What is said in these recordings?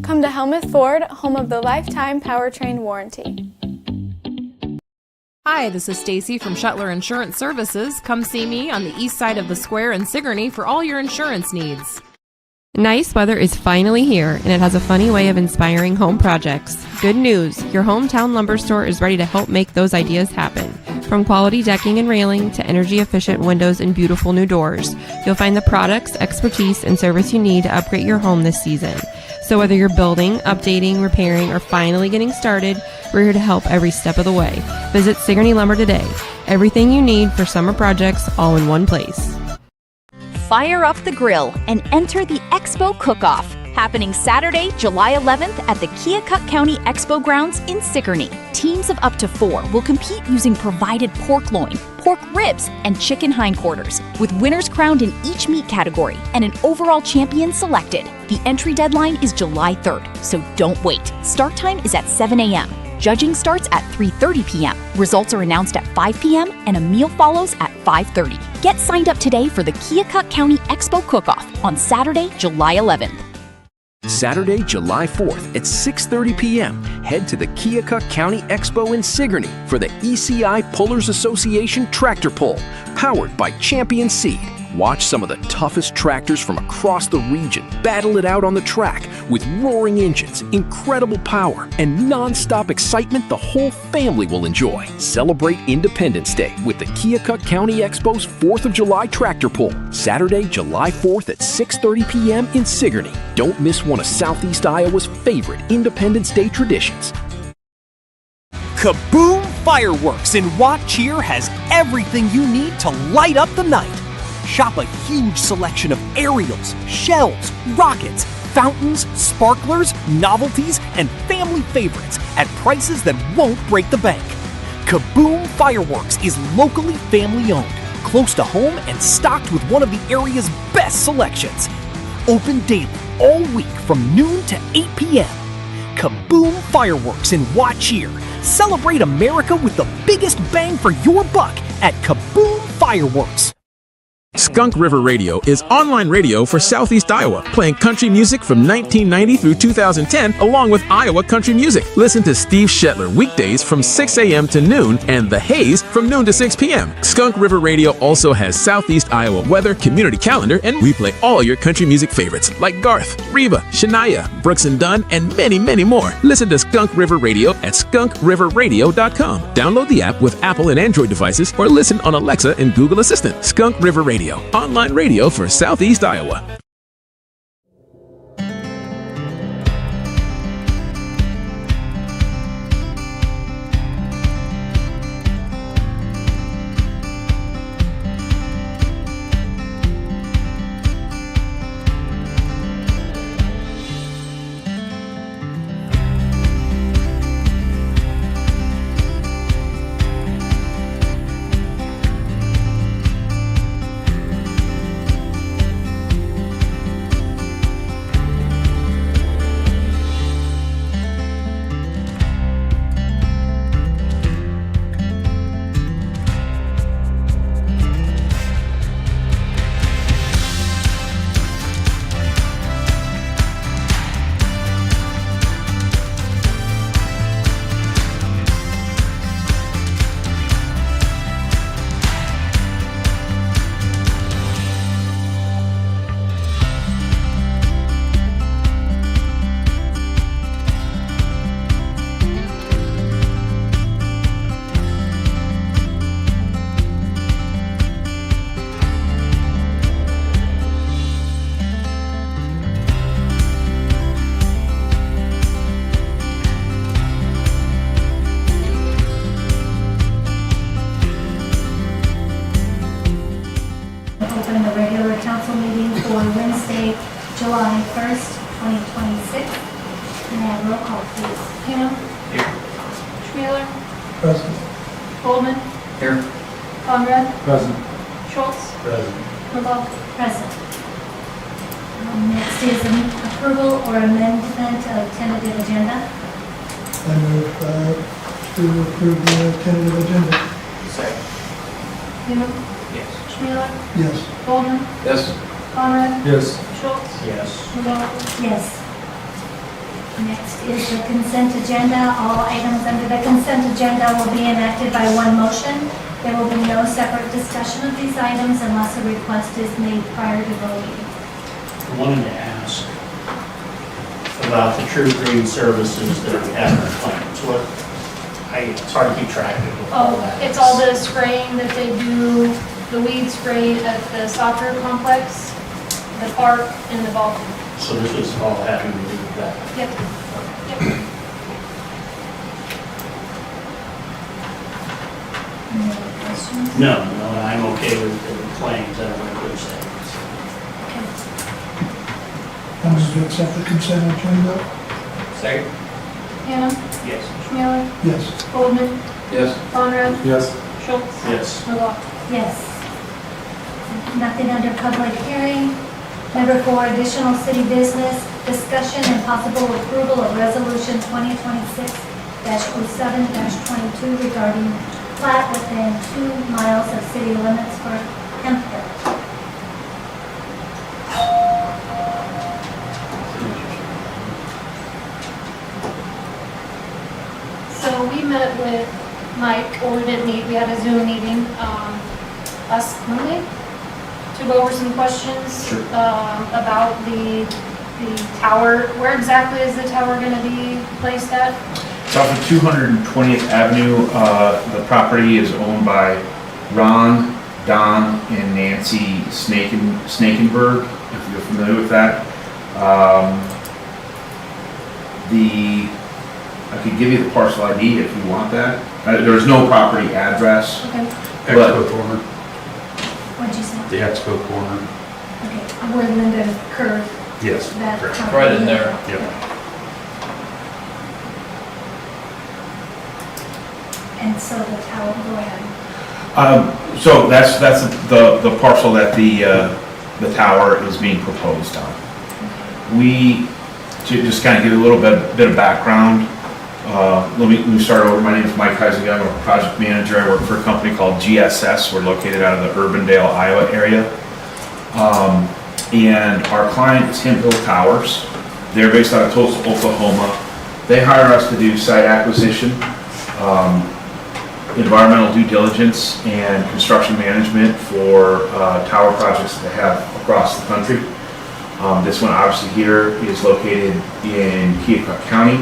Come to Helmuth Ford, home of the lifetime powertrain warranty. Hi, this is Stacy from Shuttler Insurance Services. Come see me on the east side of the square in Sigourney for all your insurance needs. Nice weather is finally here, and it has a funny way of inspiring home projects. Good news, your hometown lumber store is ready to help make those ideas happen. From quality decking and railing to energy-efficient windows and beautiful new doors, you'll find the products, expertise, and service you need to upgrade your home this season. So whether you're building, updating, repairing, or finally getting started, we're here to help every step of the way. Visit Sigourney Lumber today. Everything you need for summer projects, all in one place. Fire up the grill and enter the Expo Cook-Off, happening Saturday, July 11th at the Keokuk County Expo Grounds in Sigourney. Teams of up to 4 will compete using provided pork loin, pork ribs, and chicken hindquarters, with winners crowned in each meat category and an overall champion selected. The entry deadline is July 3rd, so don't wait. Start time is at 7 a.m. Judging starts at 3:30 p.m. Results are announced at 5 p.m. and a meal follows at 5:30. Get signed up today for the Keokuk County Expo Cook-Off on Saturday, July 11th. Saturday, July 4th at 6:30 p.m. Head to the Keokuk County Expo in Sigourney for the ECI Pullers Association Tractor Pull, powered by Champion Seed. Watch some of the toughest tractors from across the region battle it out on the track with roaring engines, incredible power, and non-stop excitement the whole family will enjoy. Celebrate Independence Day with the Keokuk County Expo's 4th of July Tractor Pull, Saturday, July 4th at 6:30 p.m. in Sigourney. Don't miss one of Southeast Iowa's favorite Independence Day traditions. Kaboom Fireworks in Wat Cheer has everything you need to light up the night. Shop a huge selection of aerials, shells, rockets, fountains, sparklers, novelties, and family favorites at prices that won't break the bank. Kaboom Fireworks is locally family-owned, close to home, and stocked with one of the area's best selections. Open daily, all week from noon to 8 p.m. Kaboom Fireworks in Wat Cheer. Celebrate America with the biggest bang for your buck at Kaboom Fireworks. Skunk River Radio is online radio for Southeast Iowa, playing country music from 1990 through 2010, along with Iowa country music. Listen to Steve Shetler weekdays from 6 a.m. to noon, and The Haze from noon to 6 p.m. Skunk River Radio also has Southeast Iowa weather, community calendar, and we play all your country music favorites like Garth, Reba, Shania, Brooks and Dunn, and many, many more. Listen to Skunk River Radio at skunkriverradio.com. Download the app with Apple and Android devices, or listen on Alexa and Google Assistant. Skunk River Radio. Online radio for Southeast Iowa. July 1st, 2026. And have roll call, please. Ham. Here. Schmeler. Present. Goldman. Here. Conrad. Present. Schultz. Present. Merlo. Present. Next is an approval or amendment of tentative agenda. I move to approve the tentative agenda. Second. Ham. Yes. Schmeler. Yes. Goldman. Yes. Conrad. Yes. Schultz. Yes. Merlo. Yes. Next is the consent agenda. All items under the consent agenda will be enacted by one motion. There will be no separate discussion of these items unless a request is made prior to voting. I wanted to ask about the True Green services that we have in our plans. It's hard to keep track of all that. It's all the spraying that they do, the weed spray at the soccer complex, the park, and the ball field. So this is all having to do with that. Yep. Yep. Any other questions? No, I'm okay with the claims. I don't want to push that. I move to accept the consent agenda. Second? Hannah, Yes. Schmiller, Yes. Goldman, Yes. Conrad, Yes. Schultz, Yes. McLaughlin. Yes. Nothing under public hearing. Number 4, additional city business, discussion and possible approval of resolution 2026-07-22 regarding plat within 2 miles of city limits for Hemphill. So we met with Mike, or we didn't meet, we had a Zoom meeting last Monday to go over some questions about the tower. Where exactly is the tower going to be placed at? It's off of 220th Avenue. The property is owned by Ron, Don, and Nancy Snakenberg, if you're familiar with that. I could give you the parcel ID if you want that. There's no property address. Okay. Expo Corner. What'd you say? The Expo Corner. Okay, where Linda curved Yes. that correct. property. Right in there. Yep. And so the tower, go ahead. So that's the parcel that the tower is being proposed on. We, to just kind of give you a little bit of background, let me start over. My name is Mike Heising. I'm a project manager. I work for a company called GSS. We're located out of the Urbandale, Iowa area. And our client is Hemphill Towers. They're based out of Tulsa, Oklahoma. They hire us to do site acquisition, environmental due diligence, and construction management for tower projects that they have across the country. This one obviously here is located in Keokuk County.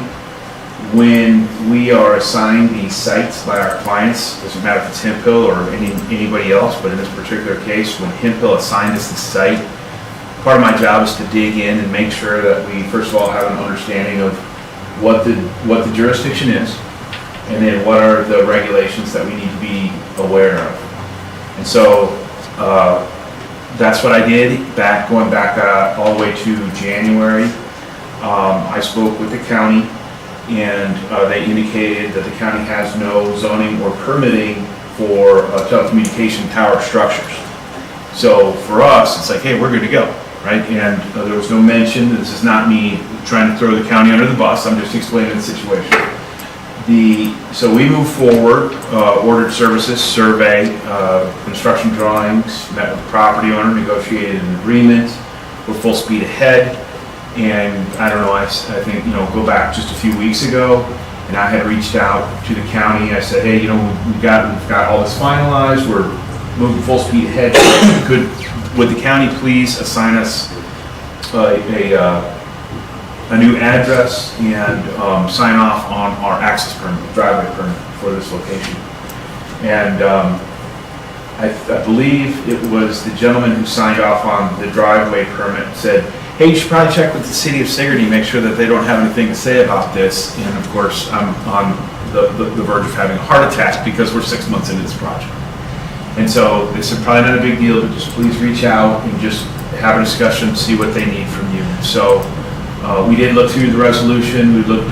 When we are assigned these sites by our clients, doesn't matter if it's Hemphill or anybody else, but in this particular case, when Hemphill assigned us the site, part of my job is to dig in and make sure that we, first of all, have an understanding of what the jurisdiction is, and then what are the regulations that we need to be aware of. And so that's what I did going back all the way to January. I spoke with the county, and they indicated that the county has no zoning or permitting for telecommunication tower structures. So for us, it's like, hey, we're good to go, right? And there was no mention. This is not me trying to throw the county under the bus. I'm just explaining the situation. So we moved forward, ordered services, survey, construction drawings, met with the property owner, negotiated an agreement. We're full speed ahead. And I don't know, I think, go back just a few weeks ago, and I had reached out to the county. I said, hey, we've got all this finalized. We're moving full speed ahead. Would the county please assign us a new address and sign off on our access permit, driveway permit for this location? And I believe it was the gentleman who signed off on the driveway permit said, hey, you should probably check with the city of Sigourney, make sure that they don't have anything to say about this. And of course, I'm on the verge of having a heart attack because we're 6 months into this project. And so they said, probably not a big deal, but just please reach out and just have a discussion, see what they need from you. So we did look through the resolution. We looked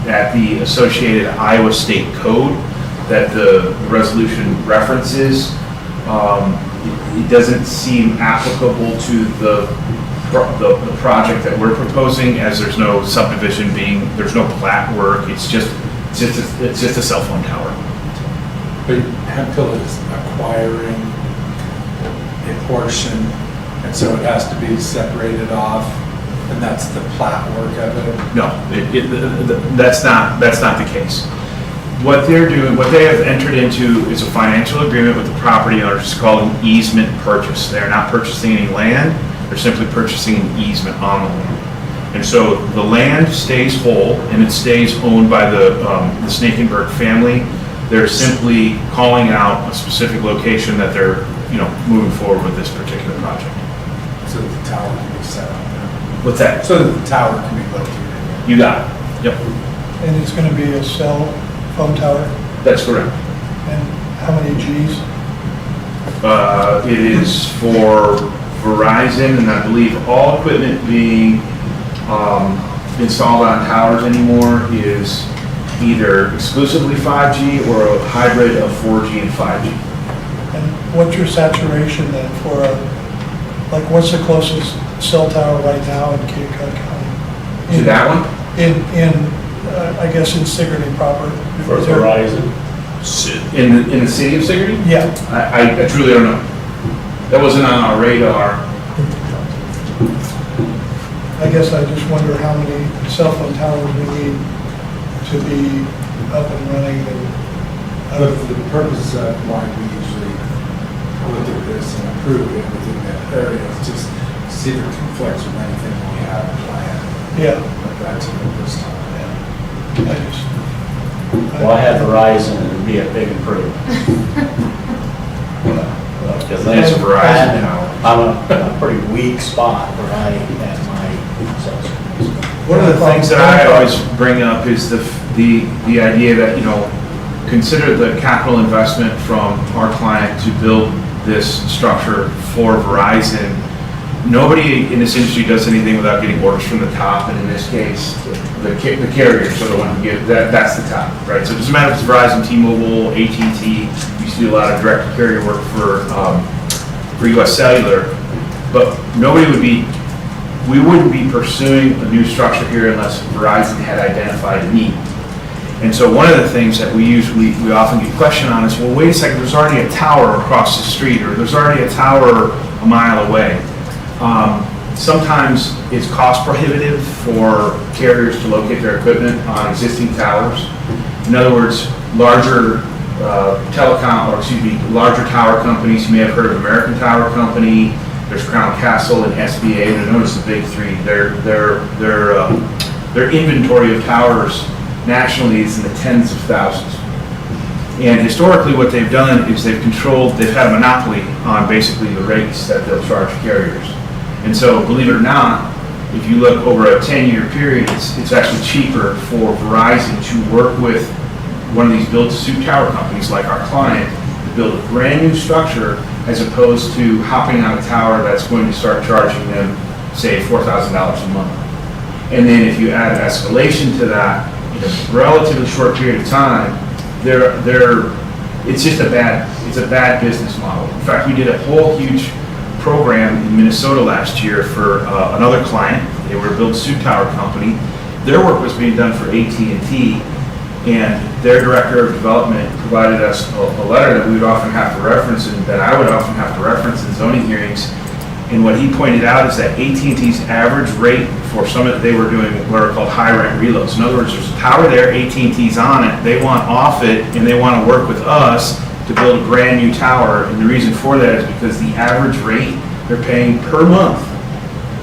at the associated Iowa State Code that the resolution references. It doesn't seem applicable to the project that we're proposing, as there's no subdivision there's no plat work. It's just a cell phone tower. But Hemphill is acquiring a portion, and so it has to be separated off And that's the plat work of it? No, that's not the case. What they're doing, what they have entered into is a financial agreement with the property owners. It's called an easement purchase. They're not purchasing any land, they're simply purchasing an easement on the land. And so the land stays whole and it stays owned by the Snakenberg family. They're simply calling out a specific location that they're, moving forward with this particular project. So that the tower can be set up there? What's that? So that the tower can be located? You got it. Yep. And it's going to be a cell phone tower? That's correct. And how many Gs? It is for Verizon, and I believe all equipment being installed on towers anymore is either exclusively 5G or a hybrid of 4G and 5G. And what's your saturation then for, what's the closest cell tower right now in Keokuk County? To that one? I guess in Sigourney proper. For Verizon? In the city of Sigourney? Yeah. I truly don't know. That wasn't on our radar. I guess I just wonder how many cell phone towers we need to be up and running. But for the purpose of why we usually look at this and approve it within that area, it's just see if it conflicts with anything we have planned. Yeah. But that's this time. Well, I had Verizon, and it'd be a big improvement. Because It's a Verizon tower. I'm a pretty weak spot where I have my cell service. One of the things that I always bring up is the idea that, consider the capital investment from our client to build this structure for Verizon. Nobody in this industry does anything without getting orders from the top, and in this case, the carriers are the one who give that's the top, right? So it doesn't matter if it's Verizon, T-Mobile, AT&T. We used to do a lot of direct carrier work for U.S. Cellular, but we wouldn't be pursuing a new structure here unless Verizon had identified a need. And so one of the things that we often get questioned on is, well, wait a second, there's already a tower across the street, or there's already a tower a mile away. Sometimes it's cost prohibitive for carriers to locate their equipment on existing towers. In other words, larger larger tower companies. You may have heard of American Tower Company. There's Crown Castle and SBA. And notice the big three. Their inventory of towers nationally is in the tens of thousands. And historically, what they've done is they've had a monopoly on basically the rates that they'll charge carriers. And so, believe it or not, if you look over a 10-year period, it's actually cheaper for Verizon to work with one of these build-to-suit tower companies like our client to build a brand new structure as opposed to hopping on a tower that's going to start charging them, say, $4,000 a month. And then if you add an escalation to that in a relatively short period of time, it's just a bad business model. In fact, we did a whole huge program in Minnesota last year for another client. They were a build-to-suit tower company. Their work was being done for AT&T, and their director of development provided us a letter that we would often have to reference, and that I would often have to reference in zoning hearings. And what he pointed out is that AT&T's average rate for some of they were doing what are called high rent reloads. In other words, there's a tower there, AT&T's on it, they want off it, and they want to work with us to build a brand new tower. And the reason for that is because the average rate they're paying per month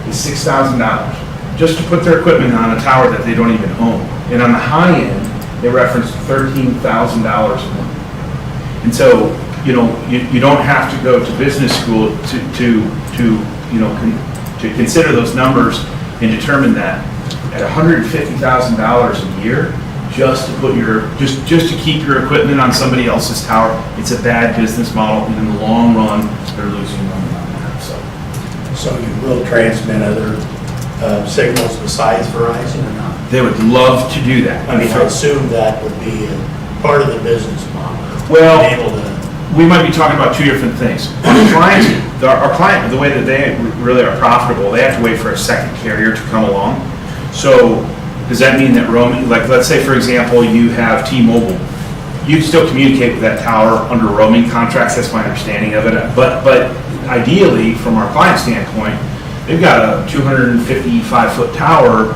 is $6,000 just to put their equipment on a tower that they don't even own. And on the high end, they reference $13,000 a month. And so, you don't have to go to business school to consider those numbers and determine that at $150,000 a year, just to put just to keep your equipment on somebody else's tower, it's a bad business model, and in the long run, they're losing money on that. So you will transmit other signals besides Verizon or not? They would love to do that. I mean, I assume that would be a part of the business model. Well, able to, we might be talking about two different things. Our client, the way that they really are profitable, they have to wait for a second carrier to come along. So does that mean that roaming, like let's say for example, you have T-Mobile, you still communicate with that tower under roaming contracts, that's my understanding of it. But ideally, from our client standpoint, they've got a 255-foot tower.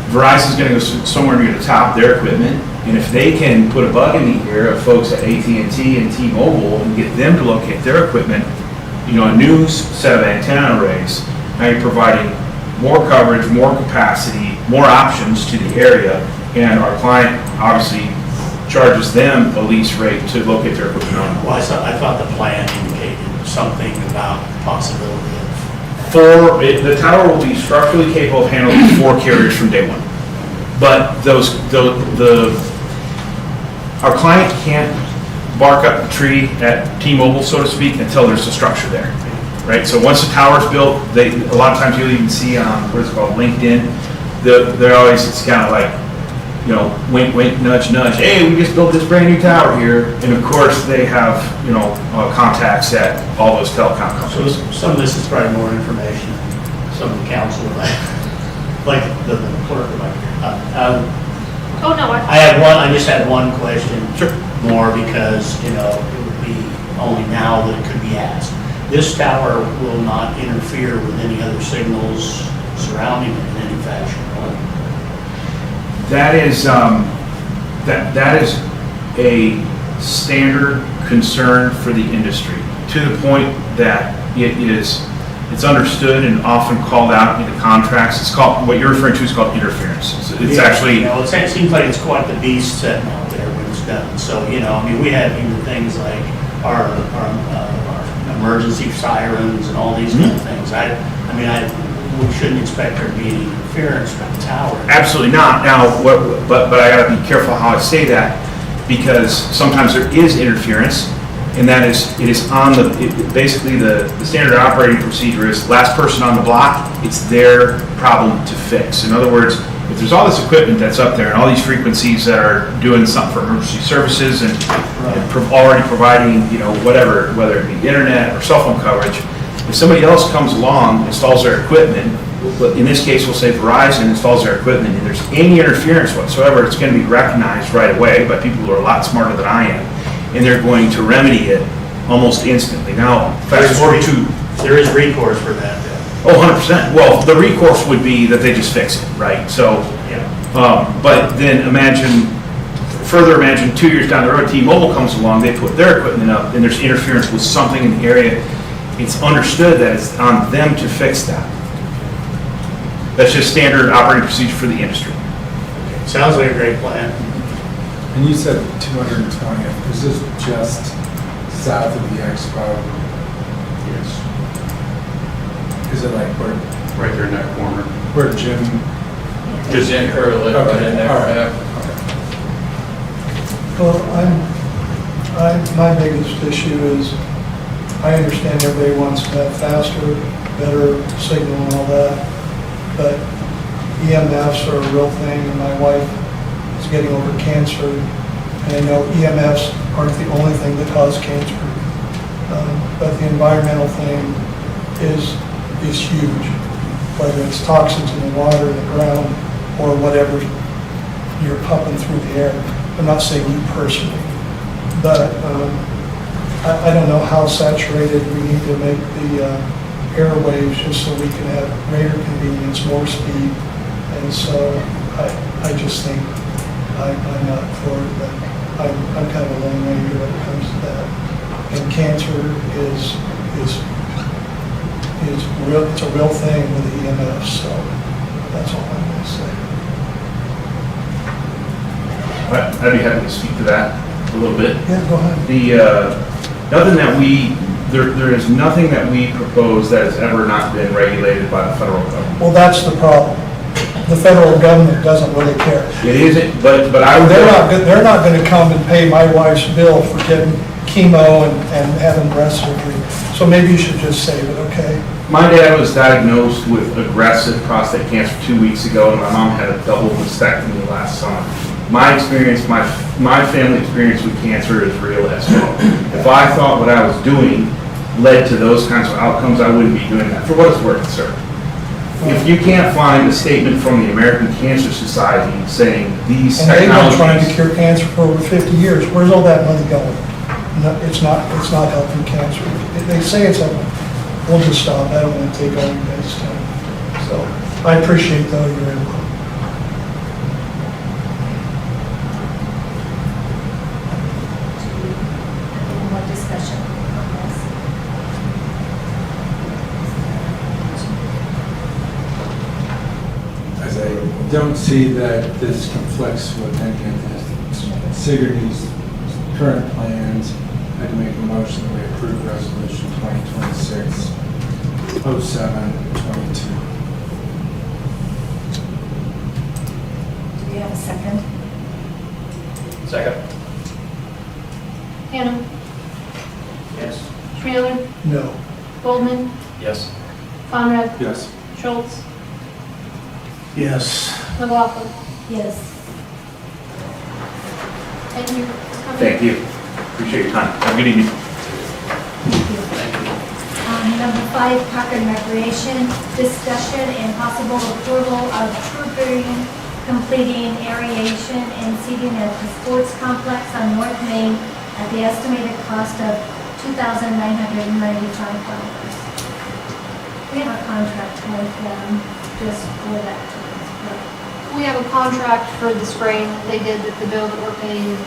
Verizon's going to go somewhere near the top of their equipment, and if they can put a bug in the ear of folks at AT&T and T-Mobile and get them to locate their equipment, you know, a new set of antenna arrays, now you're providing more coverage, more capacity, more options to the area, and our client obviously charges them a lease rate to locate their equipment on. Well, I thought the plan indicated something about the possibility of... The tower will be structurally capable of handling 4 carriers from day one. But our client can't bark up the tree at T-Mobile, so to speak, until there's a structure there, right? So once the tower's built, a lot of times you'll even see on, what is it called, LinkedIn, they're always, it's kind of like, you know, wink, wink, nudge, nudge. Hey, we just built this brand new tower here. And of course, they have, you know, contacts at all those telecom companies. So some of this is probably more information, some of the council, like the clerk, Oh, no, I just had one question. Sure. More because, you know, it would be only now that it could be asked. This tower will not interfere with any other signals surrounding it in any fashion. That is that is a standard concern for the industry, to the point that it's understood and often called out in the contracts. It's called, what you're referring to is called interference. It's actually, you know, it seems like it's quite the beast setting out there when it's done. So, you know, I mean, we have even things like our emergency sirens and all these kind of things. We shouldn't expect there to be any interference from the tower. absolutely not. Now, but I got to be careful how I say that, because sometimes there is interference, and that is, it is on basically the standard operating procedure is last person on the block, it's their problem to fix. In other words, if there's all this equipment that's up there and all these frequencies that are doing something for emergency services and already providing, you know, whatever, whether it be internet or cell phone coverage, if somebody else comes along, installs their equipment, in this case we'll say Verizon installs their equipment, and there's any interference whatsoever, it's going to be recognized right away by people who are a lot smarter than I am, and they're going to remedy it almost instantly. Now, fast forward to... There is recourse for that, then. Oh, 100%. Well, the recourse would be that they just fix it, right? So, yeah. But then imagine 2 years down the road, T-Mobile comes along, they put their equipment up, and there's interference with something in the area. It's understood that it's on them to fix that. That's just standard operating procedure for the industry. Okay. Sounds like a great plan. And you said 220th, is this just south of the expo? Yes. Is it like where? Right there in that corner. Where Jim? Just in Curly, right in there. All right. Well, my biggest issue is, I understand everybody wants to have faster, better signal and all that, but EMFs are a real thing, and my wife is getting over cancer, and I know EMFs aren't the only thing that cause cancer, but the environmental thing is huge, whether it's toxins in the water, the ground, or whatever you're pumping through the air. I'm not saying you personally, but I don't know how saturated we need to make the airwaves just so we can have greater convenience, more speed. And so I just think I'm not for it, but I'm kind of a lone ranger when it comes to that. And cancer is real. It's a real thing with the EMF. So that's all I'm going to say. I'd be happy to speak to that a little bit. Yeah, go ahead. There is nothing that we propose that has ever not been regulated by the federal government. Well, that's the problem. The federal government doesn't really care. It isn't, but I would... They're not going to come and pay my wife's bill for getting chemo and having breast surgery. So maybe you should just save it, okay? My dad was diagnosed with aggressive prostate cancer 2 weeks ago, and my mom had a double mastectomy last summer. My experience, my family experience with cancer is real as well. If I thought what I was doing led to those kinds of outcomes, I wouldn't be doing that. For what it's worth, sir. If you can't find a statement from the American Cancer Society saying these and technologies... they've been trying to cure cancer for over 50 years. Where's all that money going? No, it's not helping cancer. They say it's helping. We'll just stop. I don't want to take all you guys' time. So I appreciate though your input. Any more discussion on this? As I don't see that this conflicts with any of Sigourney's current plans, I'd make a motion that we approve resolution 2026-07-22. Do we have a second? Second. Hannah, Yes. Trailer, No. Goldman, Yes. Conrad, Yes. Schultz, Yes. McLaughlin. Yes. Thank you for coming. Thank you. Appreciate your time. Have a good evening. Thank you. Number 5, Park and Recreation, discussion and possible approval of True Green completing aeration and seating at the sports complex on North Main at the estimated cost of $2,995. We have a contract with them just for that. We have a contract for the spraying that they did with the bill that we're paying,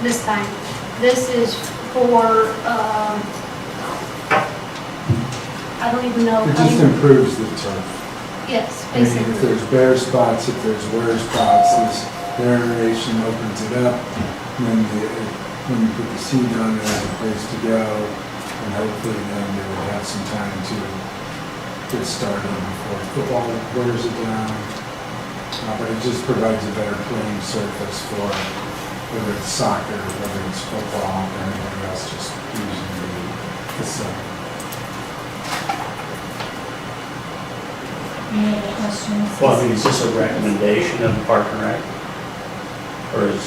this time. This is for, I don't even know. It just improves the turf. Yes, I mean, if basically. there's bare spots, if there's wear spots, this aeration opens it up. And then when you put the seed on, there's a place to go. And hopefully then they would have some time to get started before football wears it down. But it just provides a better playing surface for whether it's soccer, whether it's football, or anything else, just using the facility. Any other questions? Well, I mean, is this a recommendation of Park and Rec? Or is?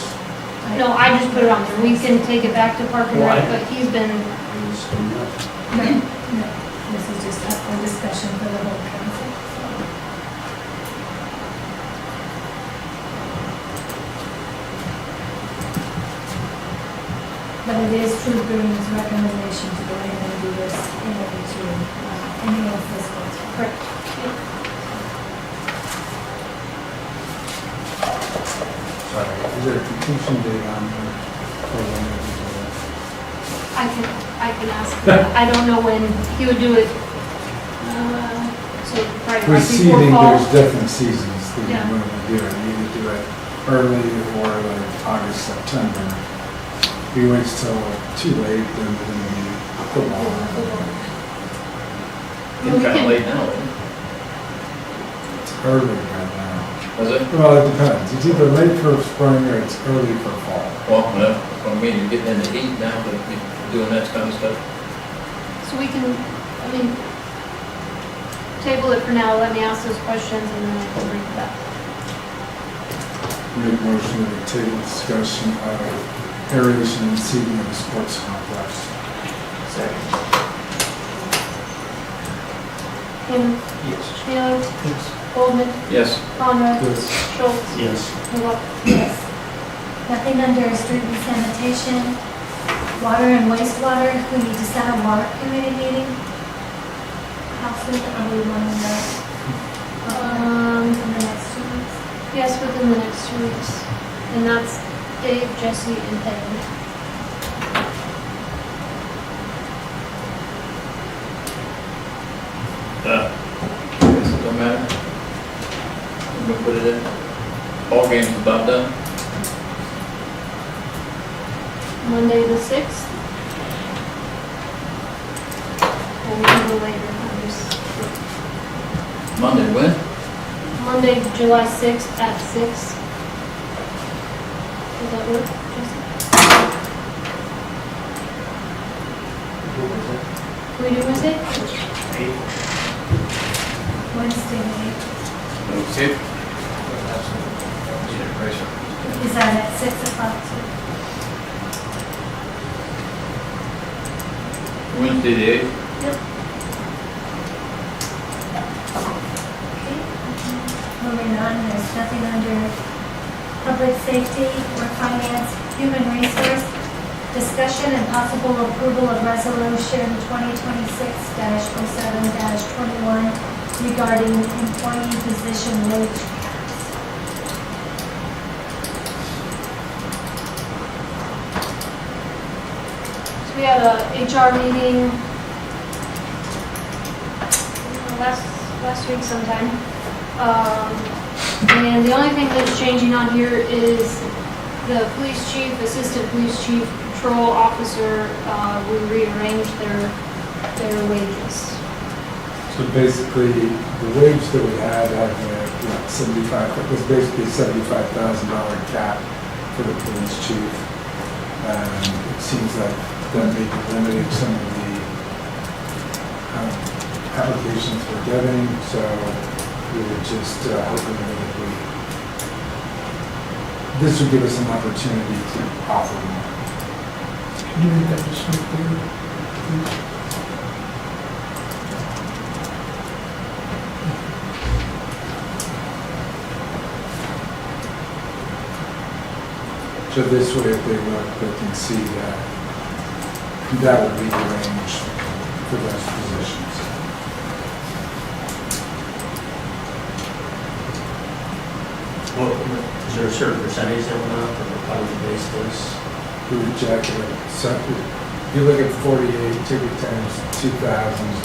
No, I just put it on there. We can take it back to Park and Rec, Why? but he's been, No, no, this is just up for discussion for the whole council. But it is True Green's recommendation to go ahead and do this in order to enhance this one. correct. Is there a completion date on there? For when it was, I can ask him. I don't know when he would do it. So probably With right before seeding, fall. there's different seasons that you Yeah. normally do it. You either do it early or like August, September. If you wait till too late, then it's going to be football. Getting kind of late now, isn't It's early right now. it? Is it? Well, it depends. It's either late for spring or it's early for fall. Well, no, I mean, you're getting in the heat now, but you're doing that kind of stuff. So we can, I mean, table it for now, let me ask those questions and then I can bring it back. Make motion to table discussion of aeration and seeding of the sports complex. Second. Hannah, Yes. Taylor, Yes. Goldman, Yes. Conrad, Yes. Schultz, Yes. McLaughlin. Yes. Nothing under street and sanitation, water and wastewater, we need to set a water committee meeting. How soon are we wanting that? In the next 2 weeks? Yes, within the next 2 weeks. And that's Dave, Jesse, and Peggy. Guess it don't matter. I'm gonna put it in. Ball game's about done. Monday the 6th. Or we can go later. I'm just- Monday, when? Monday, July 6th at 6. Does that work, Jesse? Can we do Wednesday? Wednesday night. Okay. Is that at 6 o'clock? Wednesday the 8th. Yep. Okay. Moving on, there's nothing under public safety or finance, human resource. Discussion and possible approval of resolution 2026-07-21 regarding employee position wage caps. So we had a HR meeting last week sometime. And the only thing that's changing on here is the police chief, assistant police chief, patrol officer, we rearranged their wages. So basically, the wage that we had a 75, it was basically a $75,000 cap for the police chief. It seems like that may be limiting some of the applications we're getting, so we were just hoping that this would give us an opportunity to offer more. Can you read that just so clear, please? So this way, if they look, they can see that that would be the range for those positions. Well, is there a certain percentage that went up, or how would you base this? We would check it. So if you look at 48 ticket times 2,000,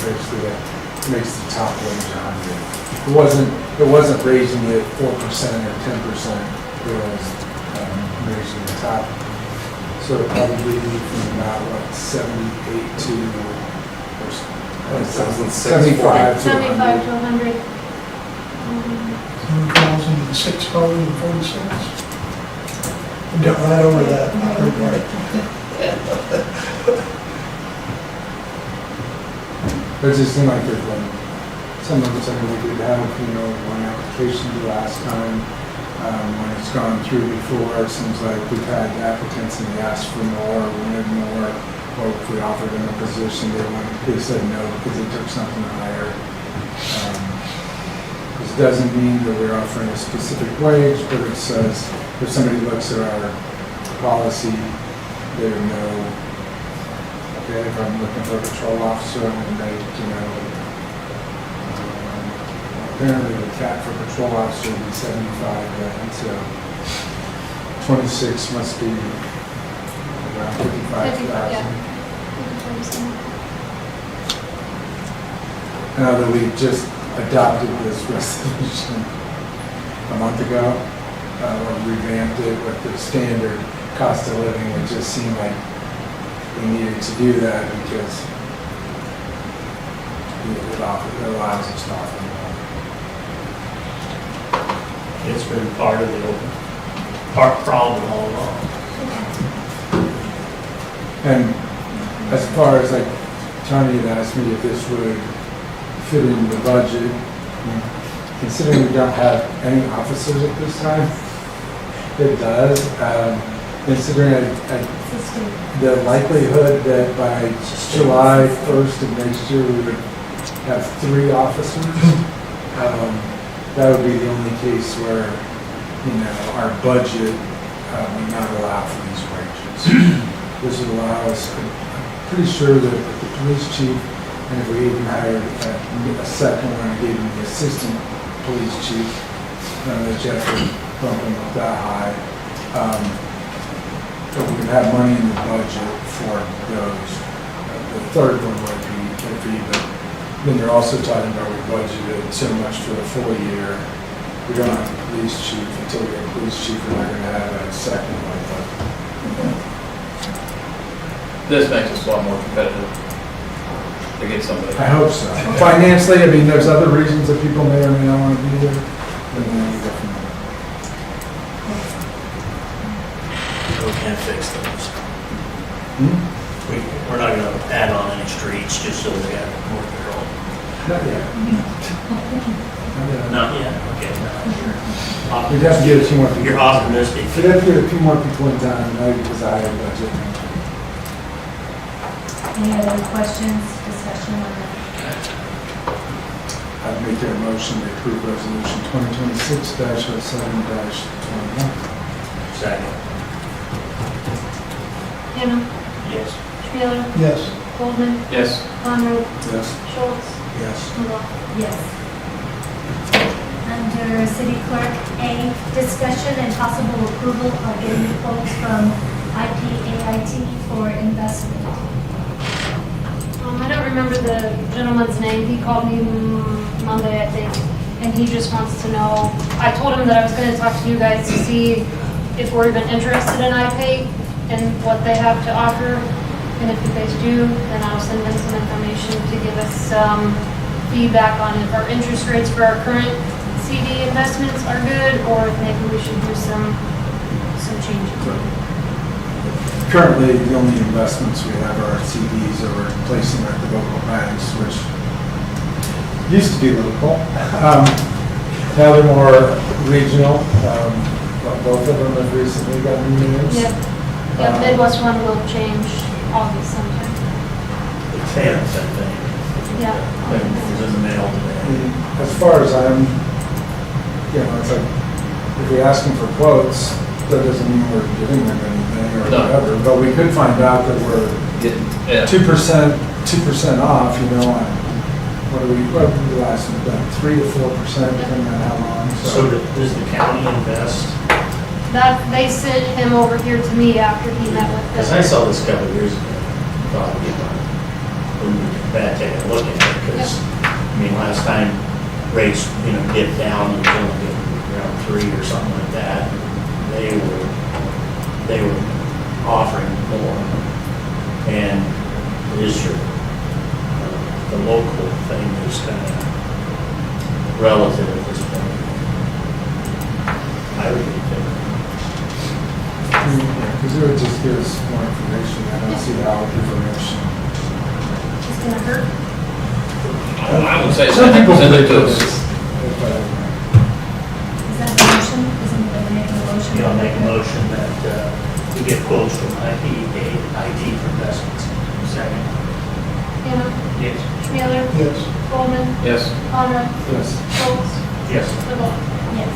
basically that makes the top range 100. It wasn't raising it 4% or 10%. It was raising the top. So it probably from about what 78 to 75 to 75 to 100. 1,646. Got right over that. But it just seemed like there's some of us, I mean, we did have, one application the last time. When it's gone through before, it seems like we've had applicants and they asked for more, wanted more, or if we offered them a position, they said no because they took something higher. This doesn't mean that we're offering a specific wage, but it says if somebody looks at our policy, they would know, okay, if I'm looking for a patrol officer, I'm going to make, apparently the cap for patrol officer would be 75 grand, so 26 must be around 55,000. Yeah. Now that we just adopted this resolution a month ago, or revamped it with the standard cost of living, it just seemed like we needed to do that because it allows us to offer more. It's been part of the problem all along. And as far as like Tony had asked me if this would fit in the budget, considering we don't have any officers at this time, it does. Considering the likelihood that by July 1st of next year we would have 3 officers, that would be the only case where, our budget would not allow for these wages. This would allow us, I'm pretty sure that if the police chief, and if we even hired a second one and gave him the assistant police chief, that Jeff would bump him up that high. But we would have money in the budget for those. The third one would be iffy, but then you're also talking about we budgeted so much for the full year. We don't have a police chief until we get a police chief, we're not going to have a second one. This makes us a lot more competitive to get somebody. I hope so. Financially, I mean, there's other reasons that people may or may not want to be there. But We can't fix those. We're not going to add on any streets just so we have more control. Not yet. Not yet, okay. We'd have to get a few more people. You're optimistic. We'd have to get a few more people in town, maybe because I have a budget. Any other questions, discussion on that? I'd make a motion to approve resolution 2026-07-21. Second. Hannah, Yes. Schmeiler, Yes. Goldman, Yes. Conrad, Yes. Schultz, Yes. Maroff. Yes. Under City Clerk, A, discussion and possible approval of getting quotes from IPAIT for investment. I don't remember the gentleman's name. He called me Monday, I think, and he just wants to know. I told him that I was going to talk to you guys to see if we're even interested in iPay and what they have to offer. And if you guys do, then I'll send them some information to give us some feedback on if our interest rates for our current CD investments are good, or if maybe we should do some changes. Currently, the only investments we have are CDs or we're placing at the local banks, which used to be local. Now they're more regional. Both of them have recently gotten new names. Yep, Midwest one will change August sometime. It's Hannah's, I think. Yeah. It was in the mail today. As far as I'm, it's like, if we ask them for quotes, that doesn't mean we're giving them anything or No. whatever, but we could find out that we're Getting, yeah. 2% off, on what do we last, 3 to 4%, depending on how long. So does the county invest? That, they sent him over here to me after he met with Because them. I saw this a couple of years ago. Thought we would bad take a look at it because, last time rates, dipped down, it was only around 3 or something like that. They were offering more. And it is true. The local thing is kind of relative at this point. I would be thinking. Because it would just give us more information. I don't see how information. It's gonna hurt. I would say Some people send it believe to it us. is. Is that the motion? Isn't it making a motion? I'll make a motion that we get quotes from IT for investments. Second. Hannah, Yes. Schmeiler, Yes. Goldman, Yes. Conrad, Yes. Schultz, Yes. Maroff. Yes.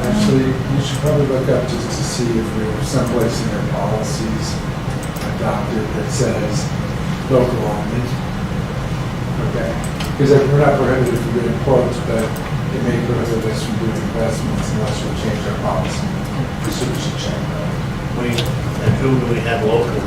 Actually, you should probably look up just to see if we have someplace in their policies adopted that says local only. Okay. Because we're not prohibited from doing quotes, but it may prohibit us from doing investments unless we change our policy. So we should check that. And who do we have locally?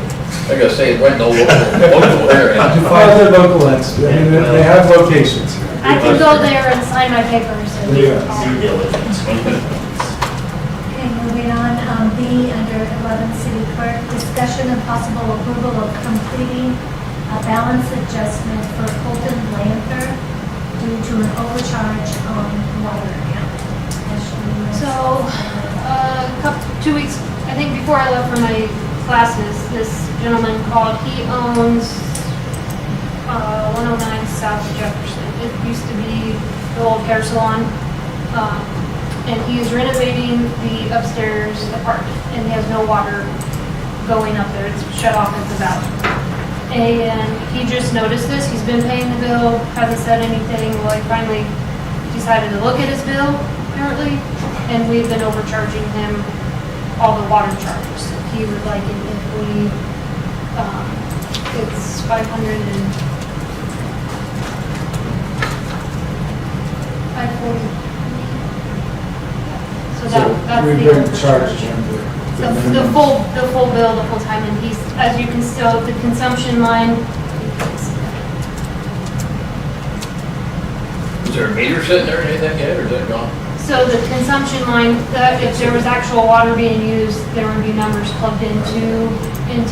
I gotta say, right no local area. Define their local entity. They have locations here. I can go there and sign my papers and Yeah. Due diligence. Okay, moving on, B, under 11, City Clerk, discussion and possible approval of completing a balance adjustment for Colton Lanther due to an overcharge on water account. Ashley, So, 2 weeks, I think before I left for my classes, this gentleman called. He owns 109 South Jefferson. It used to be the old hair salon. And he is renovating the upstairs apartment, and he has no water going up there. It's shut off at the bathroom. And he just noticed this. He's been paying the bill, hasn't said anything. Well, he finally decided to look at his bill, apparently, and we've been overcharging him all the water charges. He would like it if we, it's 540. So that's we the bring overcharge. charge them The minimum. full bill, the full time, and he's, as you can still, the consumption line. Is there a meter sitting there or anything yet, or is that gone? So the consumption line, if there was actual water being used, there would be numbers plugged into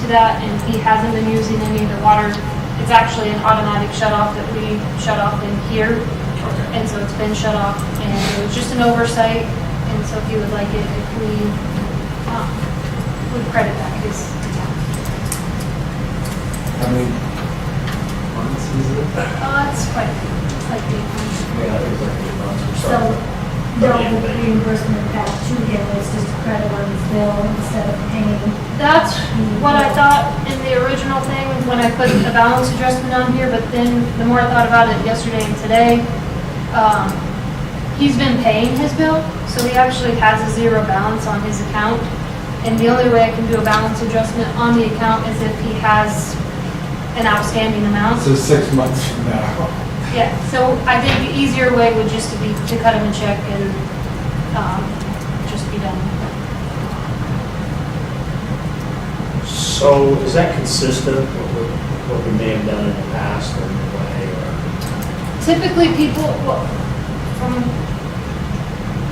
that, and he hasn't been using any of the water. It's actually an automatic shut off that we shut off in here, and so it's been shut off, and it was just an oversight, and so he would like it if we would credit back his account. How many months is it? It's quite, it's like 8 months. Yeah, it was like 8 months or So, something. no reimbursement back to him, it's just a credit on his bill instead of paying. That's what I thought in the original thing when I put the balance adjustment on here, but then the more I thought about it yesterday and today, he's been paying his bill, so he actually has a zero balance on his account. And the only way I can do a balance adjustment on the account is if he has an outstanding amount. So 6 months from now. Yeah, so I think the easier way would just be to cut him a check and just be done. So is that consistent with what we may have done in the past or way? Typically, people, well,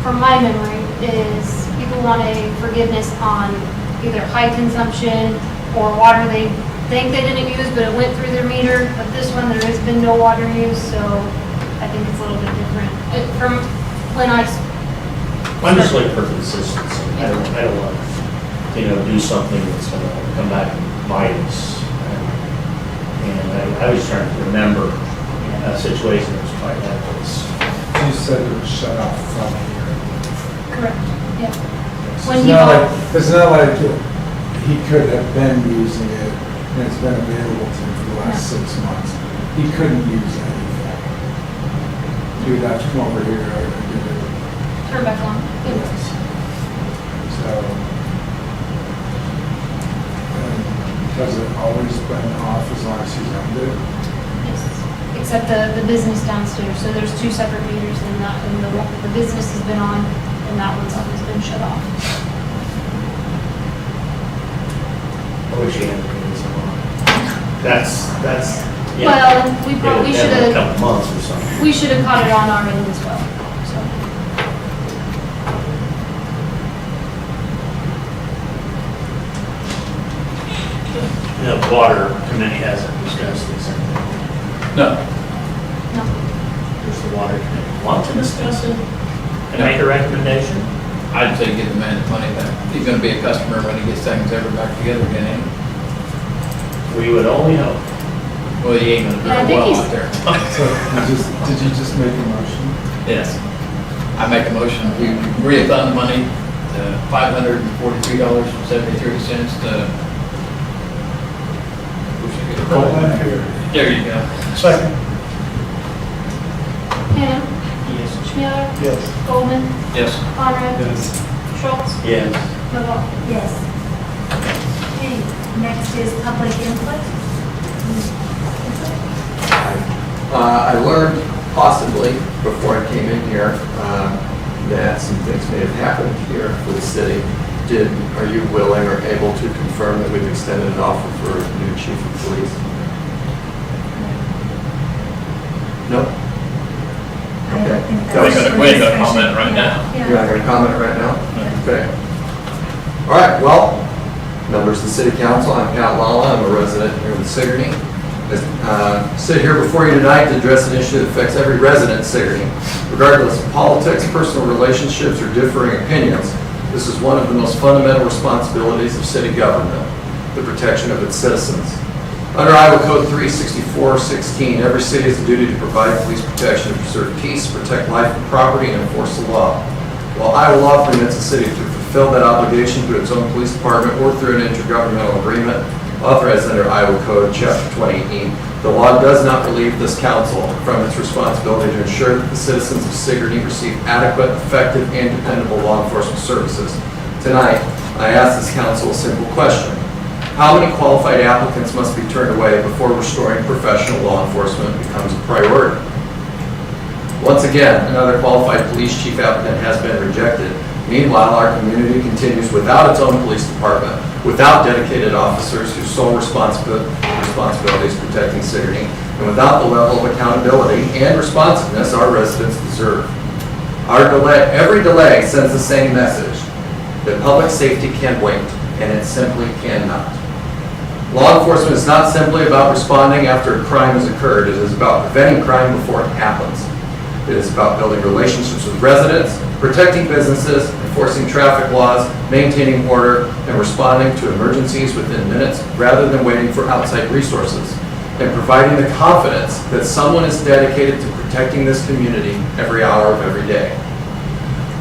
from my memory, is people want a forgiveness on either high consumption or water they think they didn't use, but it went through their meter. But this one, there has been no water use, so I think it's a little bit different. From when I I'm just looking for consistency. I don't want to, do something that's going to come back and bite us. And I was trying to remember a situation that was quite like this. You said it was shut off from here. Correct, yeah. It's not like he could have been using it and it's been available to him for the last 6 months. He couldn't use anything. He would have to come over here and do it. Turn back on. Yes. So, has it always been off as long as he's owned it? Yes, except the business downstairs. So there's two separate meters and the business has been on and that one's always been shut off. I wish he had this on. That's. Yeah. Well, we probably should have. A couple months or something. We should have caught it on our end as well. So. The water committee hasn't discussed this. No. No. Does the water committee want to discuss it and make a recommendation? I'd say give the man his money back. He's gonna be a customer when he gets things ever back together again, ain't he? We would only hope. Well, he ain't gonna do well out there. So, did you just make a motion? Yes. I make a motion, we refund the money, $543.73 to. There you go. Second. Ham, Yes. Schmiller, Yes. Goldman, Yes. Conrad, Yes. Schultz, Yes. Lavelle. Yes. Okay, next is public input. I learned possibly before I came in here that some things may have happened here for the city. Are you willing or able to confirm that we've extended an offer for a new chief of police? No? Okay. We ain't gonna comment right now. You're not going to comment right now? Okay. All right, well, members of the City Council, I'm Pat Lala. I'm a resident here in Sigourney. I sit here before you tonight to address an issue that affects every resident in Sigourney. Regardless of politics, personal relationships, or differing opinions, this is one of the most fundamental responsibilities of city government, the protection of its citizens. Under Iowa Code 364-16, every city has a duty to provide police protection to preserve peace, protect life and property, and enforce the law. While Iowa law permits the city to fulfill that obligation through its own police department or through an intergovernmental agreement authorized under Iowa Code Chapter 20E, the law does not relieve this council from its responsibility to ensure that the citizens of Sigourney receive adequate, effective, and dependable law enforcement services. Tonight, I ask this council a simple question. How many qualified applicants must be turned away before restoring professional law enforcement becomes a priority? Once again, another qualified police chief applicant has been rejected. Meanwhile, our community continues without its own police department, without dedicated officers whose sole responsibility is protecting Sigourney, and without the level of accountability and responsiveness our residents deserve. Every delay sends the same message, that public safety can wait, and it simply cannot. Law enforcement is not simply about responding after a crime has occurred. It is about preventing crime before it happens. It is about building relationships with residents, protecting businesses, enforcing traffic laws, maintaining order, and responding to emergencies within minutes rather than waiting for outside resources, and providing the confidence that someone is dedicated to protecting this community every hour of every day.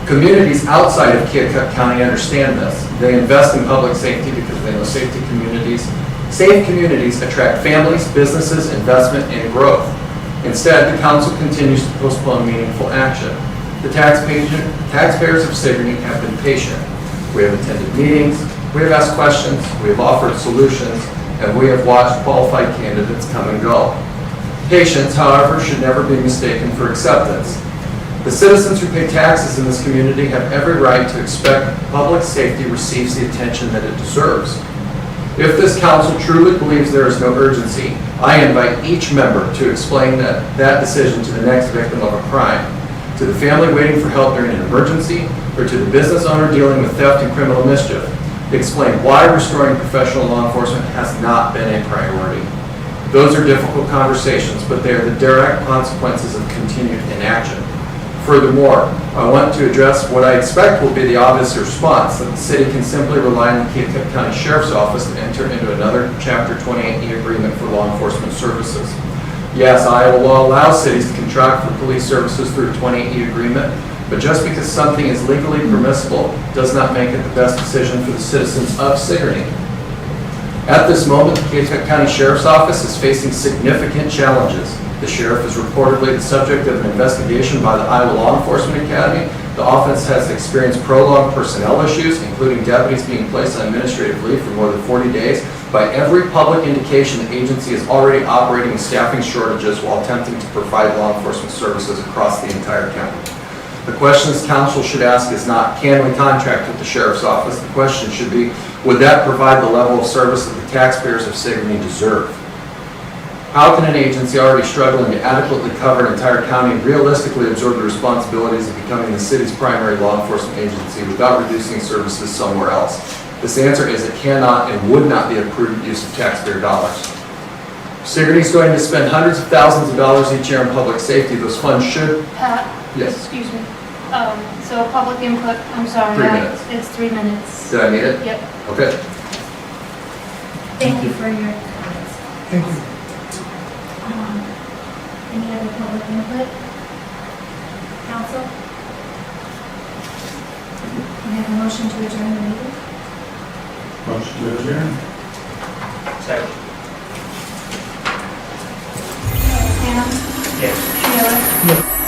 Communities outside of Keokuk County understand this. They invest in public safety because they know safe communities attract families, businesses, investment, and growth. Instead, the council continues to postpone meaningful action. The taxpayers of Sigourney have been patient. We have attended meetings, We have asked questions, we have offered solutions, and we have watched qualified candidates come and go. Patience, however, should never be mistaken for acceptance. The citizens who pay taxes in this community have every right to expect public safety receives the attention that it deserves. If this council truly believes there is no urgency, I invite each member to explain that decision to the next victim of a crime, to the family waiting for help during an emergency, or to the business owner dealing with theft and criminal mischief. Explain why restoring professional law enforcement has not been a priority. Those are difficult conversations, but they are the direct consequences of continued inaction. Furthermore, I want to address what I expect will be the obvious response, that the city can simply rely on the Keokuk County Sheriff's Office to enter into another Chapter 28E agreement for law enforcement services. Yes, Iowa law allows cities to contract for police services through a 28E agreement, but just because something is legally permissible does not make it the best decision for the citizens of Sigourney. At this moment, the Keokuk County Sheriff's Office is facing significant challenges. The sheriff is reportedly the subject of an investigation by the Iowa Law Enforcement Academy. The office has experienced prolonged personnel issues, including deputies being placed on administrative leave for more than 40 days. By every public indication, the agency is already operating with staffing shortages while attempting to provide law enforcement services across the entire county. The question this council should ask is not, can we contract with the sheriff's office? The question should be, would that provide the level of service that the taxpayers of Sigourney deserve? How can an agency already struggling to adequately cover an entire county realistically absorb the responsibilities of becoming the city's primary law enforcement agency without reducing services somewhere else? This answer is it cannot and would not be a prudent use of taxpayer dollars. Sigourney is going to spend hundreds of thousands of dollars each year on public safety. Those funds should... Pat? Yes. Excuse me. So public input, I'm sorry. 3 minutes. It's 3 minutes. Did I need it? Yep. Okay. Thank you for your comments. Thank you. Any other public input? Council? Can I have a motion to adjourn the meeting? Motion to adjourn. Second. Pam? Yes. Taylor? Yes.